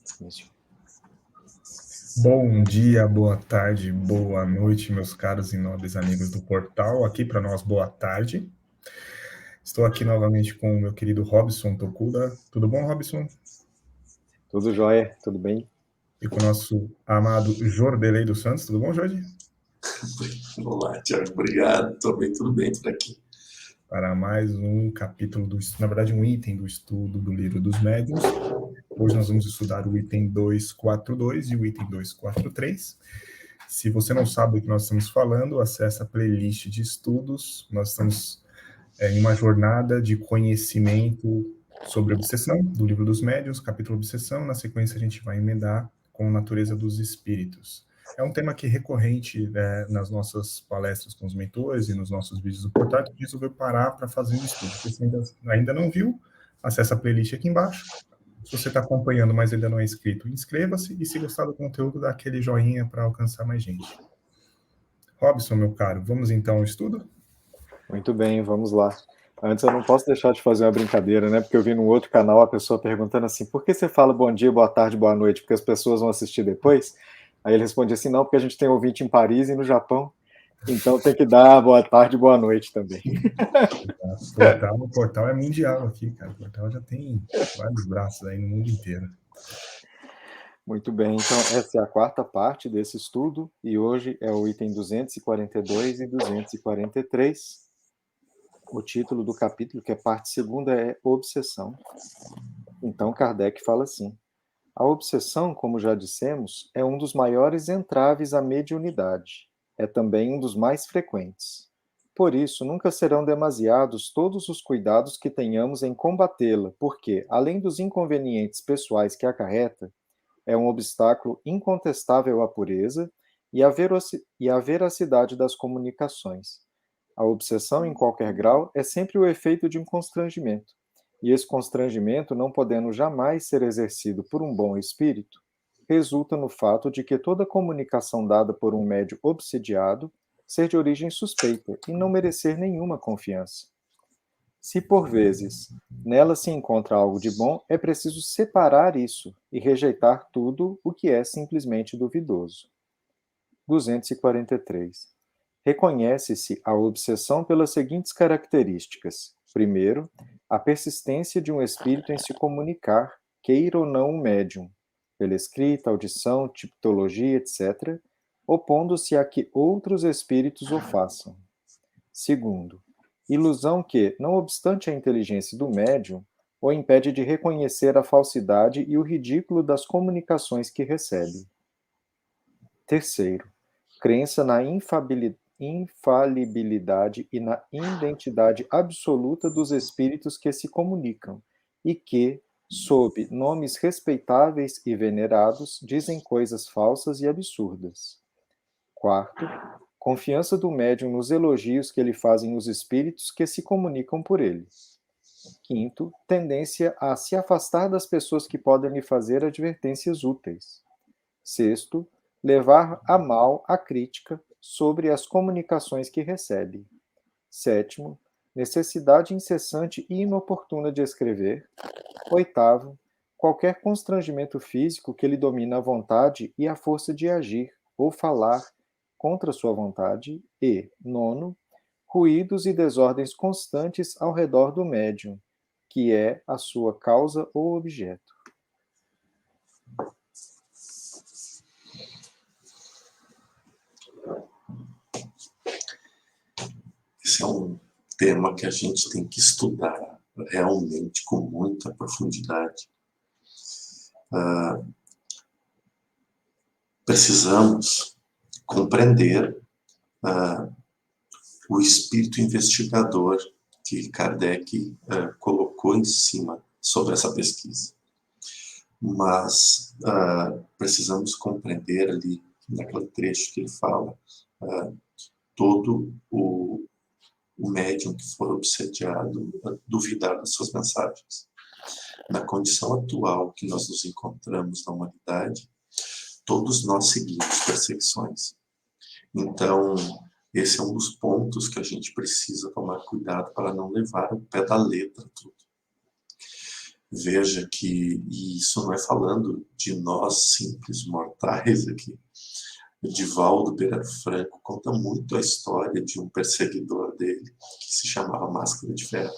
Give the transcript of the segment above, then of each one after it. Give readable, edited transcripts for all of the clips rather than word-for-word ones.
Isso. Bom dia, boa tarde, boa noite, meus caros e nobres amigos do portal. Aqui para nós, boa tarde. Estou aqui novamente com o meu querido Robson Tokuda. Tudo bom, Robson? Tudo jóia, tudo bem? E com o nosso amado Jordelei dos Santos. Tudo bom, Jorge? Olá, Tiago, obrigado. Estou bem, tudo bem por aqui. Para mais um capítulo na verdade, um item do estudo do Livro dos Médiuns. Hoje nós vamos estudar o item 242 e o item 243. Se você não sabe do que nós estamos falando, acesse a playlist de estudos. Nós estamos em uma jornada de conhecimento sobre obsessão, do Livro dos Médiuns, capítulo Obsessão. Na sequência, a gente vai emendar com Natureza dos Espíritos. É um tema que é recorrente nas nossas palestras com os mentores e nos nossos vídeos do portal, que resolveu parar para fazer um estudo. Se você ainda não viu, acesse a playlist aqui embaixo. Se você está acompanhando, mas ainda não é inscrito, inscreva-se, e se gostar do conteúdo, dá aquele joinha para alcançar mais gente. Robson, meu caro, vamos então ao estudo? Muito bem, vamos lá. Antes, eu não posso deixar de fazer uma brincadeira, né? Porque eu vi num outro canal a pessoa perguntando assim: por que você fala bom dia, boa tarde, boa noite? Porque as pessoas vão assistir depois? Aí ele responde assim: não, porque a gente tem ouvinte em Paris e no Japão, então tem que dar boa tarde, boa noite também. O portal é mundial aqui, cara. O portal já tem vários braços aí no mundo inteiro. Muito bem, então essa é a quarta parte desse estudo e hoje é o item 242 e 243. O título do capítulo, que é parte segunda, é Obsessão. Então Kardec fala assim: a obsessão, como já dissemos, é um dos maiores entraves à mediunidade. É também um dos mais frequentes. Por isso, nunca serão demasiados todos os cuidados que tenhamos em combatê-la, porque, além dos inconvenientes pessoais que acarreta, é um obstáculo incontestável à pureza e à veracidade das comunicações. A obsessão, em qualquer grau, é sempre o efeito de um constrangimento, e esse constrangimento, não podendo jamais ser exercido por um bom espírito, resulta no fato de que toda comunicação dada por um médium obsidiado ser de origem suspeita e não merecer nenhuma confiança. Se por vezes nela se encontra algo de bom, é preciso separar isso e rejeitar tudo o que é simplesmente duvidoso. 243. Reconhece-se a obsessão pelas seguintes características. Primeiro, a persistência de um espírito em se comunicar, queira ou não o médium, pela escrita, audição, tipologia, etc., opondo-se a que outros espíritos o façam. Segundo, ilusão que, não obstante a inteligência do médium, o impede de reconhecer a falsidade e o ridículo das comunicações que recebe. Terceiro, crença na infalibilidade e na identidade absoluta dos espíritos que se comunicam e que, sob nomes respeitáveis e venerados, dizem coisas falsas e absurdas. Quarto, confiança do médium nos elogios que lhe fazem os espíritos que se comunicam por ele. Quinto, tendência a se afastar das pessoas que podem lhe fazer advertências úteis. Sexto, levar a mal a crítica sobre as comunicações que recebe. Sétimo, necessidade incessante e inoportuna de escrever. Oitavo, qualquer constrangimento físico que lhe domina a vontade e a força de agir ou falar contra sua vontade. E, nono, ruídos e desordens constantes ao redor do médium, que é a sua causa ou objeto. Esse é um tema que a gente tem que estudar realmente com muita profundidade. Precisamos compreender o espírito investigador que Kardec colocou em cima sobre essa pesquisa. Mas precisamos compreender ali, naquele trecho que ele fala, todo o médium que for obsediado duvidar das suas mensagens. Na condição atual que nós nos encontramos na humanidade, todos nós seguimos perseguições. Então, esse é um dos pontos que a gente precisa tomar cuidado para não levar o pé da letra tudo. Veja que, e isso não é falando de nós simples mortais aqui, Divaldo Pereira Franco conta muito a história de um perseguidor dele, que se chamava Máscara de Ferro,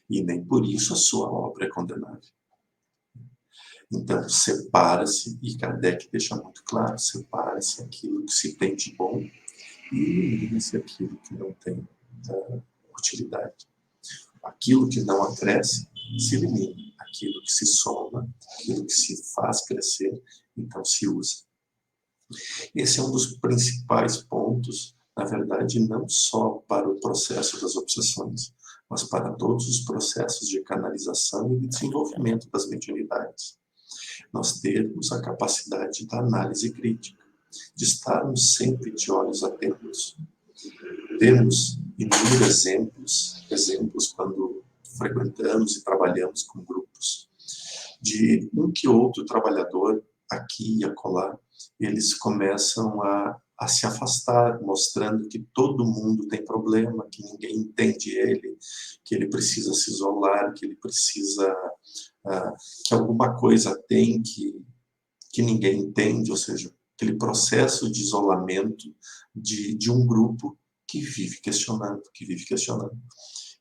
e nem por isso a sua obra é condenável. Então, separa-se, e Kardec deixa muito claro, separa-se aquilo que se tem de bom e elimina-se aquilo que não tem utilidade. Aquilo que não acresce, se elimina. Aquilo que se soma, aquilo que se faz crescer, então se usa. Esse é um dos principais pontos, na verdade, não só para o processo das obsessões, mas para todos os processos de canalização e de desenvolvimento das mediunidades. Nós termos a capacidade da análise crítica, de estarmos sempre de olhos atentos. Temos inúmeros exemplos quando frequentamos e trabalhamos com grupos, de um que outro trabalhador, aqui e acolá, eles começam a se afastar, mostrando que todo mundo tem problema, que ninguém entende ele, que ele precisa se isolar, que ele precisa, que alguma coisa tem que ninguém entende, ou seja, aquele processo de isolamento de um grupo que vive questionando,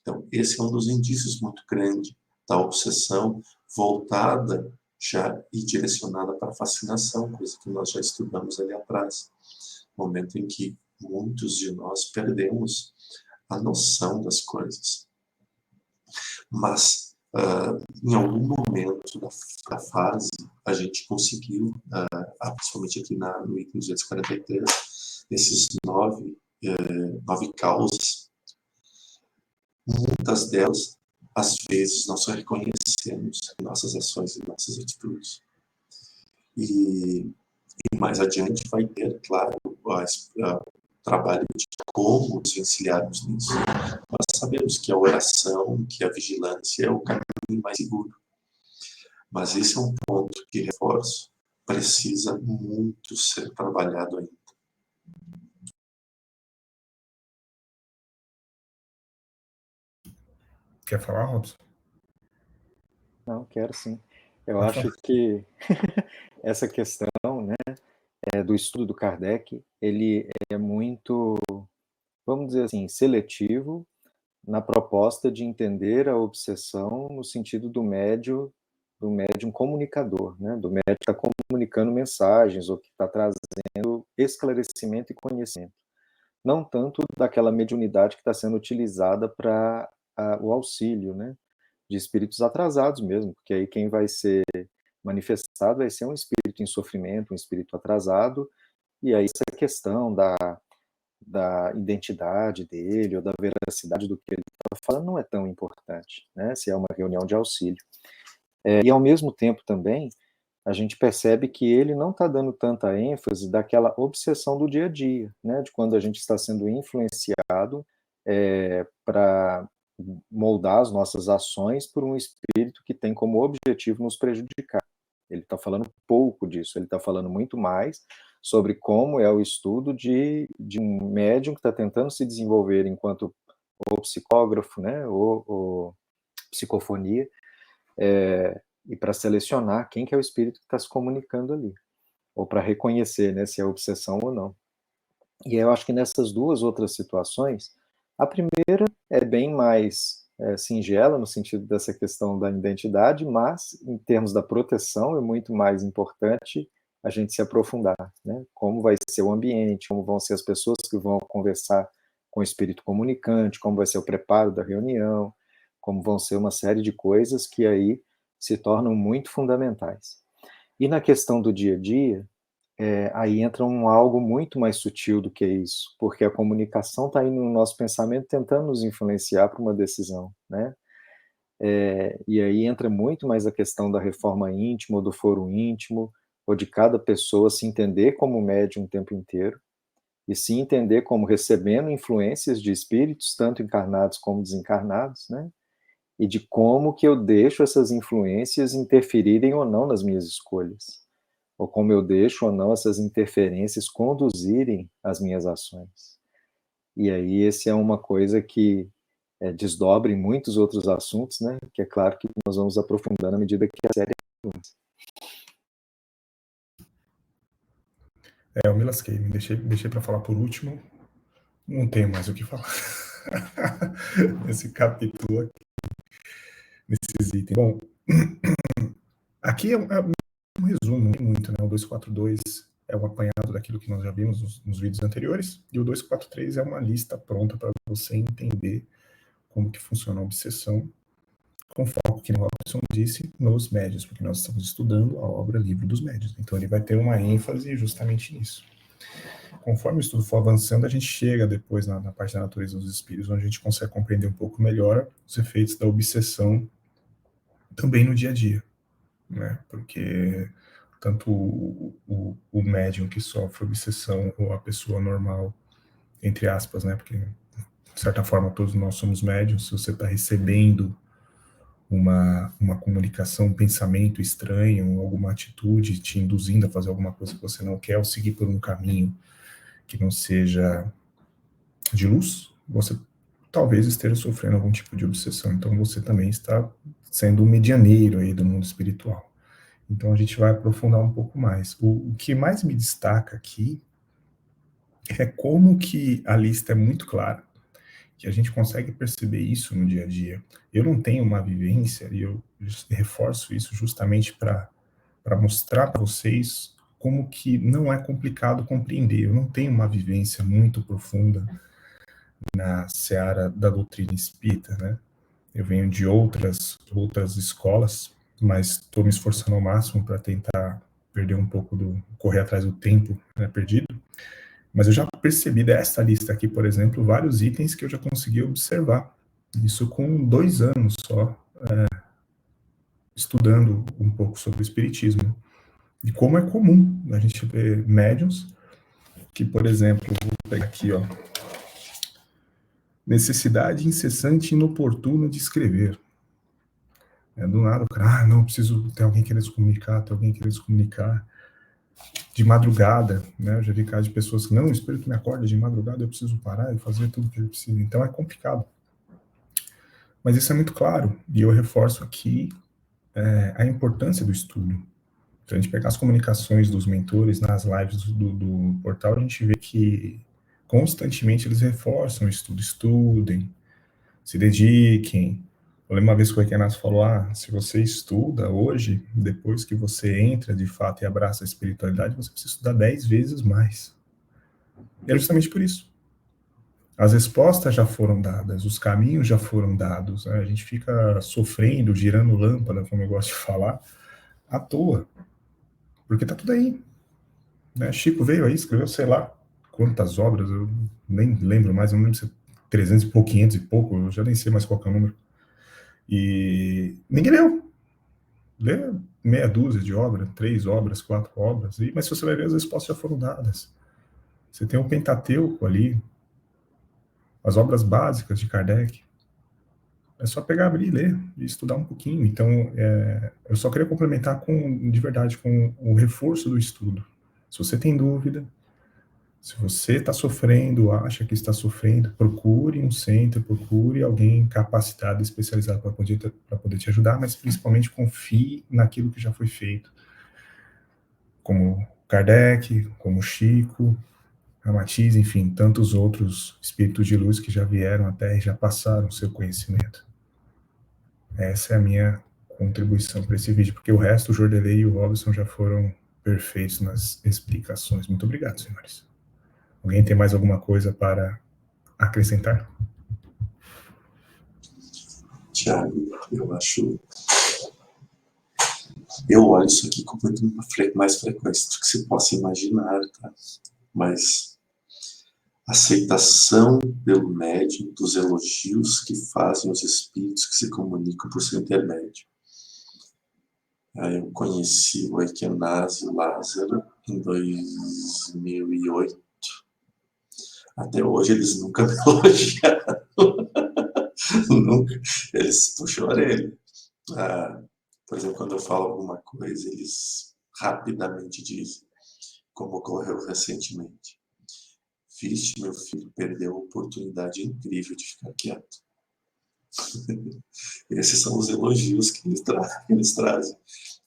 Então, esse é um dos indícios muito grandes da obsessão voltada já e direcionada para a fascinação, coisa que nós já estudamos ali atrás. Momento em que muitos de nós perdemos a noção das coisas. Mas, em algum momento da fase, a gente conseguiu, principalmente aqui no item 243, esses nove causas, muitas delas, às vezes, nós só reconhecemos em nossas ações e nossas atitudes. E mais adiante vai ter, claro, o trabalho de como nos vencilharmos nisso. Nós sabemos que a oração, que a vigilância é o caminho mais seguro. Mas esse é um ponto que, reforço, precisa muito ser trabalhado ainda. Quer falar, Robson? Não, quero sim. Eu acho que essa questão, né, do estudo do Kardec, ele é muito, vamos dizer assim, seletivo na proposta de entender a obsessão no sentido do médium comunicador, né, do médium que está comunicando mensagens ou que está trazendo esclarecimento e conhecimento. Não tanto daquela mediunidade que está sendo utilizada para o auxílio, né, de espíritos atrasados mesmo, porque aí quem vai ser manifestado vai ser um espírito em sofrimento, um espírito atrasado, e aí essa questão da identidade dele ou da veracidade do que ele está falando não é tão importante, né, se é uma reunião de auxílio. E ao mesmo tempo também, a gente percebe que ele não está dando tanta ênfase daquela obsessão do dia a dia, né, de quando a gente está sendo influenciado para moldar as nossas ações por um espírito que tem como objetivo nos prejudicar. Ele está falando pouco disso, ele está falando muito mais sobre como é o estudo de um médium que está tentando se desenvolver enquanto o psicógrafo, né, ou psicofonia, e para selecionar quem que é o espírito que está se comunicando ali, ou para reconhecer, né, se é obsessão ou não. E eu acho que nessas duas outras situações, a primeira é bem mais singela, no sentido dessa questão da identidade, mas, em termos da proteção, é muito mais importante a gente se aprofundar, né? Como vai ser o ambiente, como vão ser as pessoas que vão conversar com o espírito comunicante, como vai ser o preparo da reunião, como vão ser uma série de coisas que aí se tornam muito fundamentais. E na questão do dia a dia, aí entra algo muito mais sutil do que isso, porque a comunicação está aí no nosso pensamento tentando nos influenciar para uma decisão, né? E aí entra muito mais a questão da reforma íntima, ou do foro íntimo, ou de cada pessoa se entender como médium o tempo inteiro, e se entender como recebendo influências de espíritos, tanto encarnados como desencarnados, né? E de como que eu deixo essas influências interferirem ou não nas minhas escolhas, ou como eu deixo ou não essas interferências conduzirem as minhas ações. E aí esse é uma coisa que desdobra em muitos outros assuntos, né? Que é claro que nós vamos aprofundando à medida que a série avança. Eu me lasquei, deixei para falar por último. Não tenho mais o que falar. Esse capítulo aqui, nesses itens. Bom, aqui é um resumo, não tem muito, né? O 242 é um apanhado daquilo que nós já vimos nos vídeos anteriores, e o 243 é uma lista pronta para você entender como que funciona a obsessão, com foco, que o Robson disse, nos médios, porque nós estamos estudando a obra Livro dos Médios. Então ele vai ter uma ênfase justamente nisso. Conforme o estudo for avançando, a gente chega depois na parte da natureza dos espíritos, onde a gente consegue compreender um pouco melhor os efeitos da obsessão também no dia a dia, né? Porque tanto o médium que sofre obsessão ou a pessoa normal, entre aspas, né? Porque, de certa forma, todos nós somos médiums. Se você está recebendo uma comunicação, um pensamento estranho, alguma atitude te induzindo a fazer alguma coisa que você não quer, ou seguir por um caminho que não seja de luz, você talvez esteja sofrendo algum tipo de obsessão. Então você também está sendo um medianeiro aí do mundo espiritual. Então a gente vai aprofundar um pouco mais. O que mais me destaca aqui é como que a lista é muito clara, que a gente consegue perceber isso no dia a dia. Eu não tenho uma vivência, e eu reforço isso justamente para mostrar para vocês como que não é complicado compreender. Eu não tenho uma vivência muito profunda na seara da doutrina espírita, né? Eu venho de outras escolas, mas estou me esforçando ao máximo para tentar perder um pouco correr atrás do tempo, né, perdido. Mas eu já percebi dessa lista aqui, por exemplo, vários itens que eu já consegui observar. Isso com 2 anos só, estudando um pouco sobre o espiritismo. E como é comum a gente ver médiuns que, por exemplo, vou pegar aqui, ó, necessidade incessante e inoportuna de escrever. Do nada, o cara, não, preciso ter alguém querendo se comunicar, ter alguém querendo se comunicar. De madrugada, né? Eu já vi casos de pessoas que, não, o espírito me acorda de madrugada, eu preciso parar e fazer tudo que ele precisa. Então é complicado. Mas isso é muito claro, e eu reforço aqui a importância do estudo. Se a gente pegar as comunicações dos mentores nas lives do portal, a gente vê que constantemente eles reforçam o estudo. Estudem, se dediquem. Eu lembro uma vez que o Ekenato falou, se você estuda hoje, depois que você entra de fato e abraça a espiritualidade, você precisa estudar 10 vezes mais. E é justamente por isso. As respostas já foram dadas, os caminhos já foram dados, né? A gente fica sofrendo, girando lâmpada, como eu gosto de falar, à toa. Porque tá tudo aí. Né? Chico veio aí, escreveu, sei lá, quantas obras, eu nem lembro mais, eu não lembro se é 300 e pouco, 500 e pouco, eu já nem sei mais qual que é o número. E ninguém leu. Lê meia dúzia de obras, 3 obras, 4 obras, mas se você vai ver, as respostas já foram dadas. Você tem o Pentateuco ali, as obras básicas de Kardec. É só pegar, abrir e ler, e estudar um pouquinho. Então, eu só queria complementar de verdade, com o reforço do estudo. Se você tem dúvida, se você está sofrendo, acha que está sofrendo, procure um centro, procure alguém capacitado, especializado para poder te ajudar, mas principalmente confie naquilo que já foi feito. Como Kardec, como Chico, Ramatiz, enfim, tantos outros espíritos de luz que já vieram à Terra e já passaram seu conhecimento. Essa é a minha contribuição para esse vídeo, porque o resto, o Jordelei e o Robson já foram perfeitos nas explicações. Muito obrigado, senhores. Alguém tem mais alguma coisa para acrescentar? Tiago, eu olho isso aqui com muito mais frequência do que se possa imaginar, tá? Mas aceitação pelo médium dos elogios que fazem os espíritos que se comunicam por seu intermédio. Eu conheci o Ekenásio Lázaro em 2008. Até hoje eles nunca me elogiaram. Nunca. Eles puxam a orelha. Por exemplo, quando eu falo alguma coisa, eles rapidamente dizem, como ocorreu recentemente. Vixe, meu filho perdeu a oportunidade incrível de ficar quieto. Esses são os elogios que eles trazem.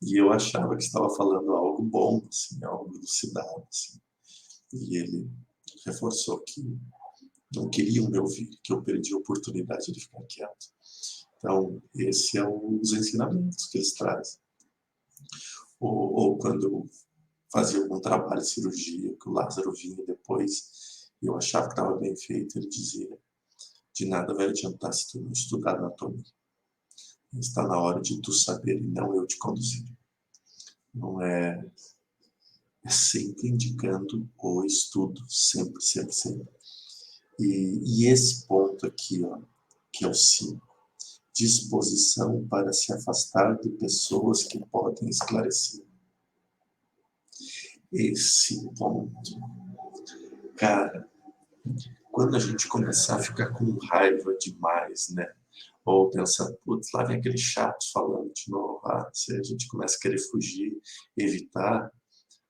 E eu achava que estava falando algo bom, assim, algo elucidado, assim. E ele reforçou que não queriam me ouvir, que eu perdi a oportunidade de ficar quieto. Então, esse é os ensinamentos que eles trazem. Ou quando eu fazia algum trabalho de cirurgia, que o Lázaro vinha depois, e eu achava que estava bem feito, ele dizia: de nada vai adiantar se tu não estudar anatomia. Está na hora de tu saber e não eu te conduzir. Não é, é sempre indicando o estudo, sempre, sempre, sempre. E esse ponto aqui, ó, que é o 5, disposição para se afastar de pessoas que podem esclarecer. Esse ponto, cara, quando a gente começar a ficar com raiva demais, né? Ou pensando, putz, lá vem aquele chato falando de novo, se a gente começa a querer fugir, evitar,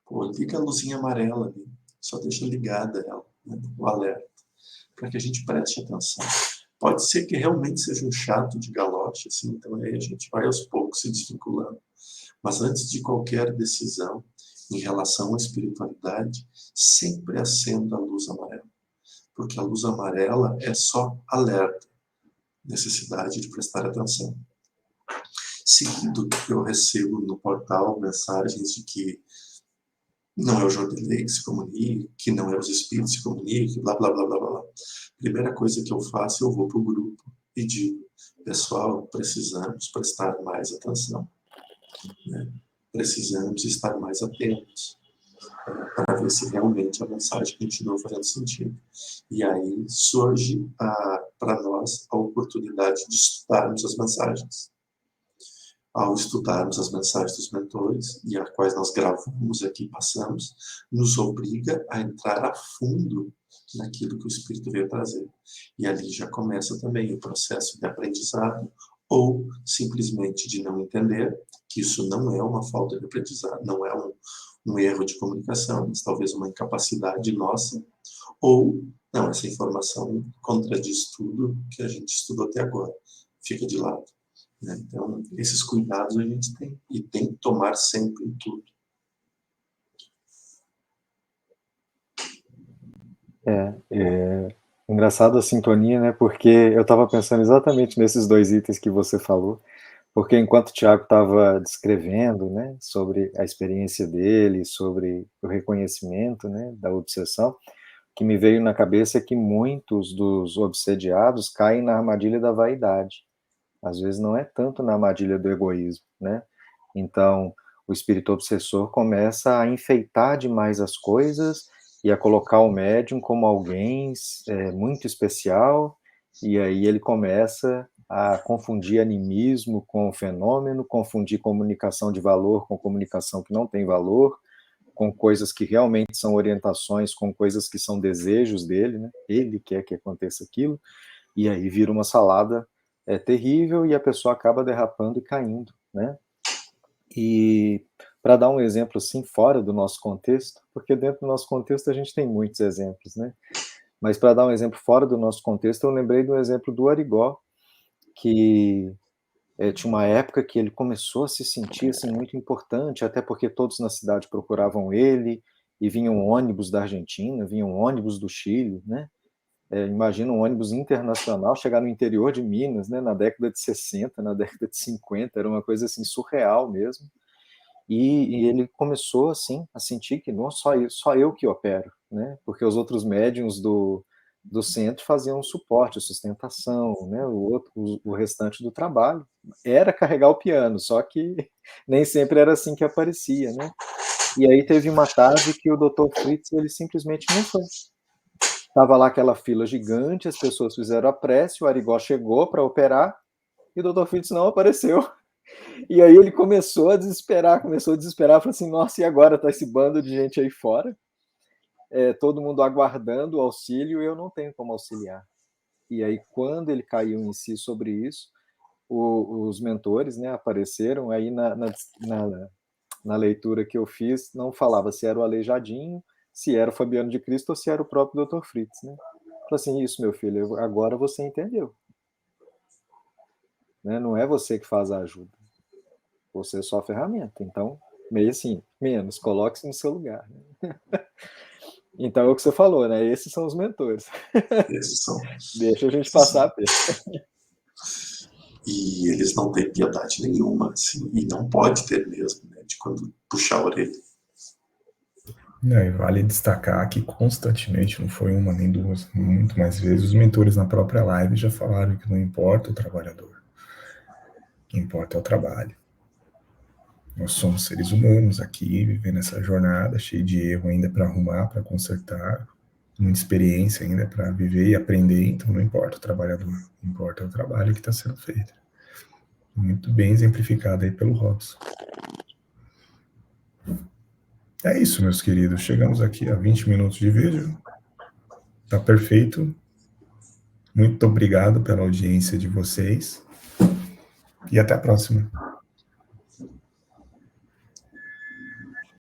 pô, liga a luzinha amarela ali, só deixa ligada ela, né, o alerta, para que a gente preste atenção. Pode ser que realmente seja um chato de galoche, assim, então aí a gente vai aos poucos se desvinculando. Mas antes de qualquer decisão em relação à espiritualidade, sempre acenda a luz amarela. Porque a luz amarela é só alerta, necessidade de prestar atenção. Seguindo, eu recebo no portal mensagens de que não é o Jordelei que se comunica, que não é os espíritos que se comunicam, blá, blá, blá, blá, blá. Primeira coisa que eu faço, eu vou para o grupo e digo: pessoal, precisamos prestar mais atenção, né? Precisamos estar mais atentos, para ver se realmente a mensagem continua fazendo sentido. E aí surge para nós a oportunidade de estudarmos as mensagens. Ao estudarmos as mensagens dos mentores, e as quais nós gravamos aqui e passamos, nos obriga a entrar a fundo naquilo que o Espírito veio trazer. E ali já começa também o processo de aprendizado, ou simplesmente de não entender, que isso não é uma falta de aprendizado, não é um erro de comunicação, mas talvez uma incapacidade nossa, ou, não, essa informação contradiz tudo que a gente estudou até agora, fica de lado. Né? Então, esses cuidados a gente tem, e tem que tomar sempre em tudo. Engraçado a sintonia, né? Porque eu estava pensando exatamente nesses dois itens que você falou, porque enquanto o Tiago estava descrevendo, né, sobre a experiência dele, sobre o reconhecimento, né, da obsessão, o que me veio na cabeça é que muitos dos obsediados caem na armadilha da vaidade. Às vezes não é tanto na armadilha do egoísmo, né? Então, o espírito obsessor começa a enfeitar demais as coisas e a colocar o médium como alguém muito especial, e aí ele começa a confundir animismo com fenômeno, confundir comunicação de valor com comunicação que não tem valor, com coisas que realmente são orientações, com coisas que são desejos dele, né? Ele quer que aconteça aquilo, e aí vira uma salada terrível e a pessoa acaba derrapando e caindo, né? E para dar um exemplo assim fora do nosso contexto, porque dentro do nosso contexto a gente tem muitos exemplos, né? Mas para dar um exemplo fora do nosso contexto, eu lembrei do exemplo do Arigó, que tinha uma época que ele começou a se sentir assim muito importante, até porque todos na cidade procuravam ele, e vinham ônibus da Argentina, vinham ônibus do Chile, né? Imagina um ônibus internacional chegar no interior de Minas, né, na década de 60, na década de 50, era uma coisa assim surreal mesmo. E ele começou assim a sentir que não só eu que opero, né? Porque os outros médiuns do centro faziam suporte, sustentação, né? O restante do trabalho era carregar o piano, só que nem sempre era assim que aparecia, né? E aí teve uma tarde que o Dr. Fritz ele simplesmente não foi. Tava lá aquela fila gigante, as pessoas fizeram a prece, o Arigó chegou para operar e o Dr. Fritz não apareceu. E aí ele começou a desesperar, falou assim, nossa, e agora tá esse bando de gente aí fora? Todo mundo aguardando o auxílio e eu não tenho como auxiliar. E aí quando ele caiu em si sobre isso, os mentores, né, apareceram aí na leitura que eu fiz, não falava se era o Aleijadinho, se era o Fabiano de Cristo ou se era o próprio Dr. Fritz, né? Falei assim, isso, meu filho, agora você entendeu. né? Não é você que faz a ajuda. Você é só a ferramenta. Então, meio assim, menos, coloque-se no seu lugar. Né? Então, é o que você falou, né? Esses são os mentores. Esses são. Deixa a gente passar a ter. E eles não têm piedade nenhuma, assim, e não pode ter mesmo, né, de quando puxar a orelha. E vale destacar que constantemente, não foi uma nem duas, muito mais vezes, os mentores na própria live já falaram que não importa o trabalhador, o que importa é o trabalho. Nós somos seres humanos aqui, vivendo essa jornada, cheio de erro ainda para arrumar, para consertar, muita experiência ainda para viver e aprender, então não importa o trabalhador, importa o trabalho que está sendo feito. Muito bem exemplificado aí pelo Robson. É isso, meus queridos. Chegamos aqui a 20 minutos de vídeo. Tá perfeito. Muito obrigado pela audiência de vocês. E até a próxima.